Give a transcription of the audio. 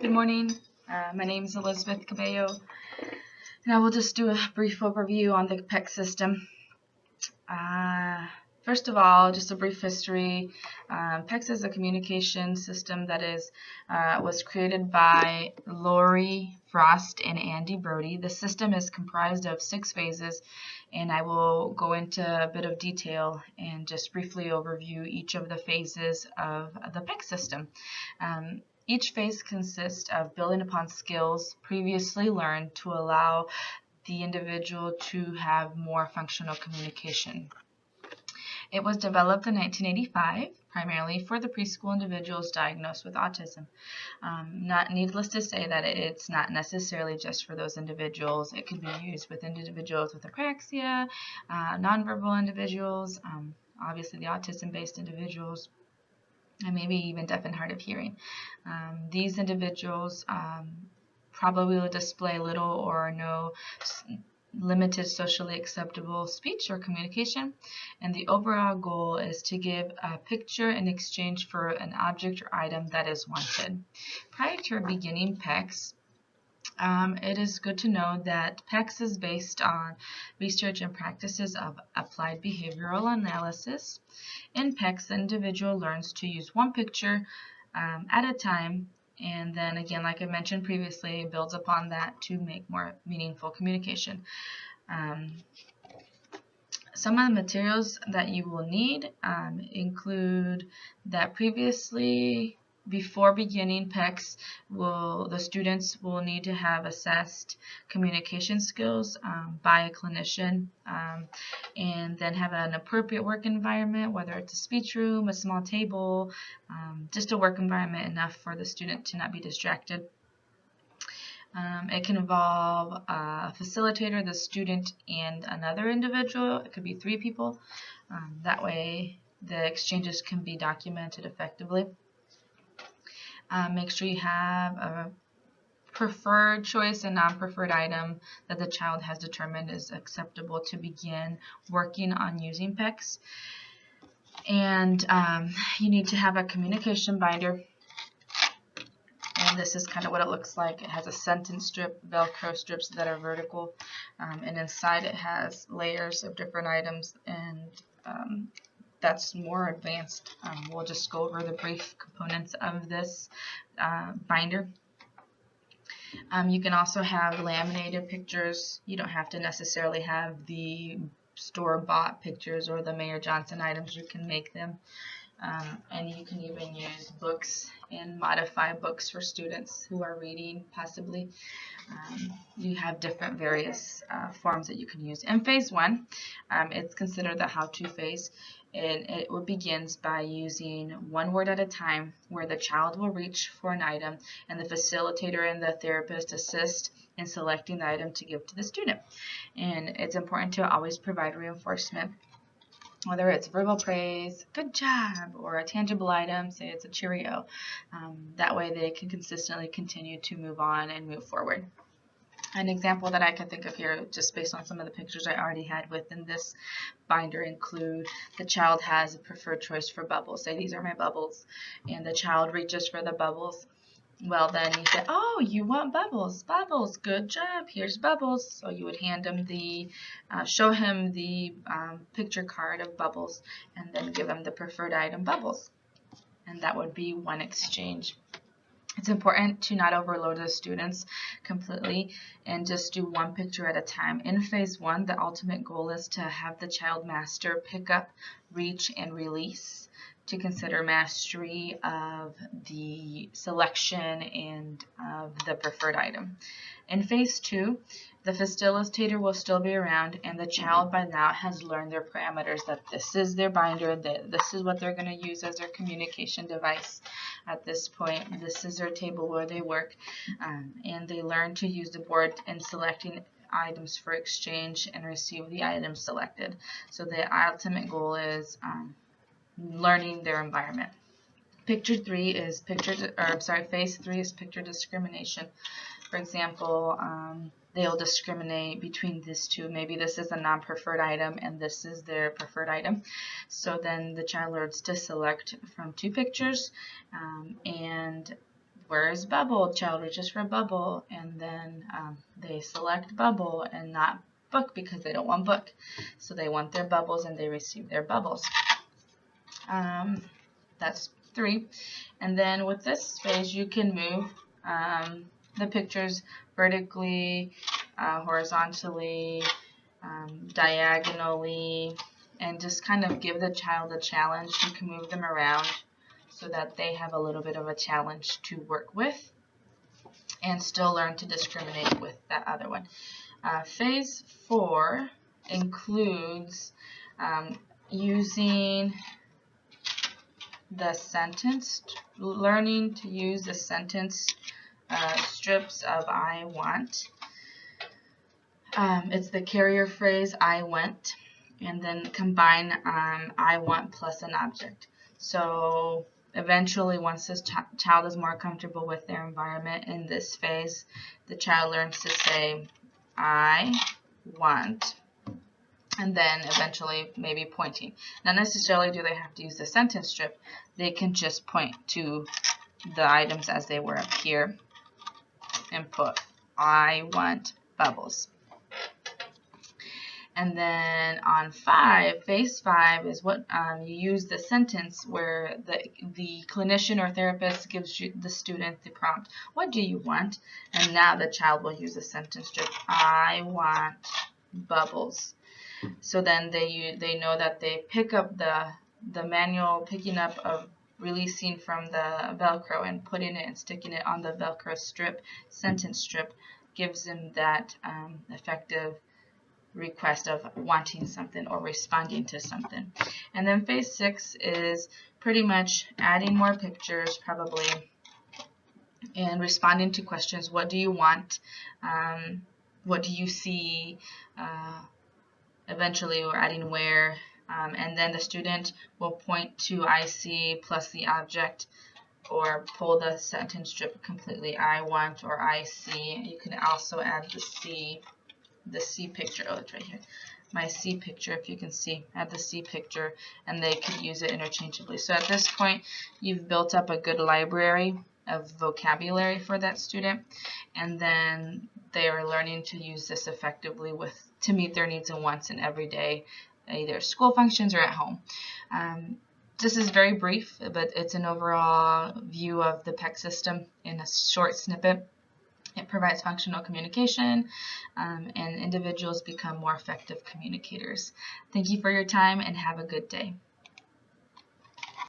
Good morning. My name is Elizabeth Cabello, and I will just do a brief overview on the PECS system. First of all, just a brief history. PECS is a communication system that was created by Lori Frost and Andy Brody. The system is comprised of 6 phases, and I will go into a bit of detail and just briefly overview each of the phases of the PECS system. Each phase consists of building upon skills previously learned to allow the individual to have more functional communication. It was developed in 1985, primarily for the preschool individuals diagnosed with autism. Not needless to say that it's not necessarily just for those individuals. It can be used with individuals with apraxia, nonverbal individuals, obviously the autism-based individuals, and maybe even deaf and hard of hearing. These individuals probably will display little or no limited socially acceptable speech or communication, and the overall goal is to give a picture in exchange for an object or item that is wanted. Prior to beginning PECS, it is good to know that PECS is based on research and practices of applied behavioral analysis. In PECS, the individual learns to use one picture at a time, and then again, like I mentioned previously, builds upon that to make more meaningful communication. Some of the materials that you will need include that before beginning PECS, the students will need to have assessed communication skills by a clinician, and then have an appropriate work environment, whether it's a speech room, a small table, just a work environment enough for the student to not be distracted. It can involve a facilitator, the student, and another individual. It could be 3 people. That way the exchanges can be documented effectively. Make sure you have a preferred choice and non-preferred item that the child has determined is acceptable to begin working on using PECS. And you need to have a communication binder. And this is kind of what it looks like. It has a sentence strip, Velcro strips that are vertical, and inside it has layers of different items, and that's more advanced. We'll just go over the brief components of this binder. You can also have laminated pictures. You don't have to necessarily have the store-bought pictures or the Mayor Johnson items. You can make them. And you can even use books and modify books for students who are reading, possibly. You have different various forms that you can use. In phase 1, it's considered the how-to phase, and it begins by using one word at a time, where the child will reach for an item and the facilitator and the therapist assist in selecting the item to give to the student. And it's important to always provide reinforcement, whether it's verbal praise, good job, or a tangible item, say it's a Cheerio. That way they can consistently continue to move on and move forward. An example that I can think of here, just based on some of the pictures I already had within this binder, include the child has a preferred choice for bubbles. Say, these are my bubbles, and the child reaches for the bubbles. Well, then you say, oh, you want bubbles, bubbles, good job, here's bubbles. So you would hand him show him the picture card of bubbles, and then give him the preferred item, bubbles. And that would be one exchange. It's important to not overload the students completely and just do one picture at a time. In phase 1, the ultimate goal is to have the child master pick up, reach, and release, to consider mastery of the selection and of the preferred item. In phase 2, the facilitator will still be around, and the child by now has learned their parameters, that this is their binder, that this is what they're going to use as their communication device at this point. This is their table where they work, and they learn to use the board in selecting items for exchange and receive the items selected. So the ultimate goal is learning their environment. Phase 3 is picture discrimination. For example, they'll discriminate between these two. Maybe this is a non-preferred item and this is their preferred item. So then the child learns to select from 2 pictures, and where's bubble? Child reaches for bubble, and then they select bubble and not book because they don't want book. So they want their bubbles and they receive their bubbles. That's 3. And then with this phase, you can move the pictures vertically, horizontally, diagonally, and just kind of give the child a challenge. You can move them around so that they have a little bit of a challenge to work with and still learn to discriminate with that other one. Phase 4 includes using the sentence, learning to use the sentence strips of I want. It's the carrier phrase I went, and then combine I want plus an object. So eventually, once this child is more comfortable with their environment in this phase, the child learns to say I want, and then eventually maybe pointing. Not necessarily do they have to use the sentence strip. They can just point to the items as they were up here and put I want bubbles. And then on phase 5 is what you use the sentence where the clinician or therapist gives you the student the prompt, what do you want? And now the child will use the sentence strip, I want bubbles. So then they know that they pick up the manual picking up of releasing from the Velcro and putting it and sticking it on the Velcro strip, sentence strip, gives them that effective request of wanting something or responding to something. And then phase 6 is pretty much adding more pictures probably and responding to questions. What do you want? What do you see? Eventually we're adding where, and then the student will point to I see plus the object or pull the sentence strip completely, I want or I see. You can also add the C picture. Oh, it's right here. My C picture, if you can see, add the C picture, and they could use it interchangeably. So at this point, you've built up a good library of vocabulary for that student, and then they are learning to use this effectively to meet their needs and wants in everyday, either school functions or at home. This is very brief, but it's an overall view of the PECS system in a short snippet. It provides functional communication, and individuals become more effective communicators. Thank you for your time and have a good day.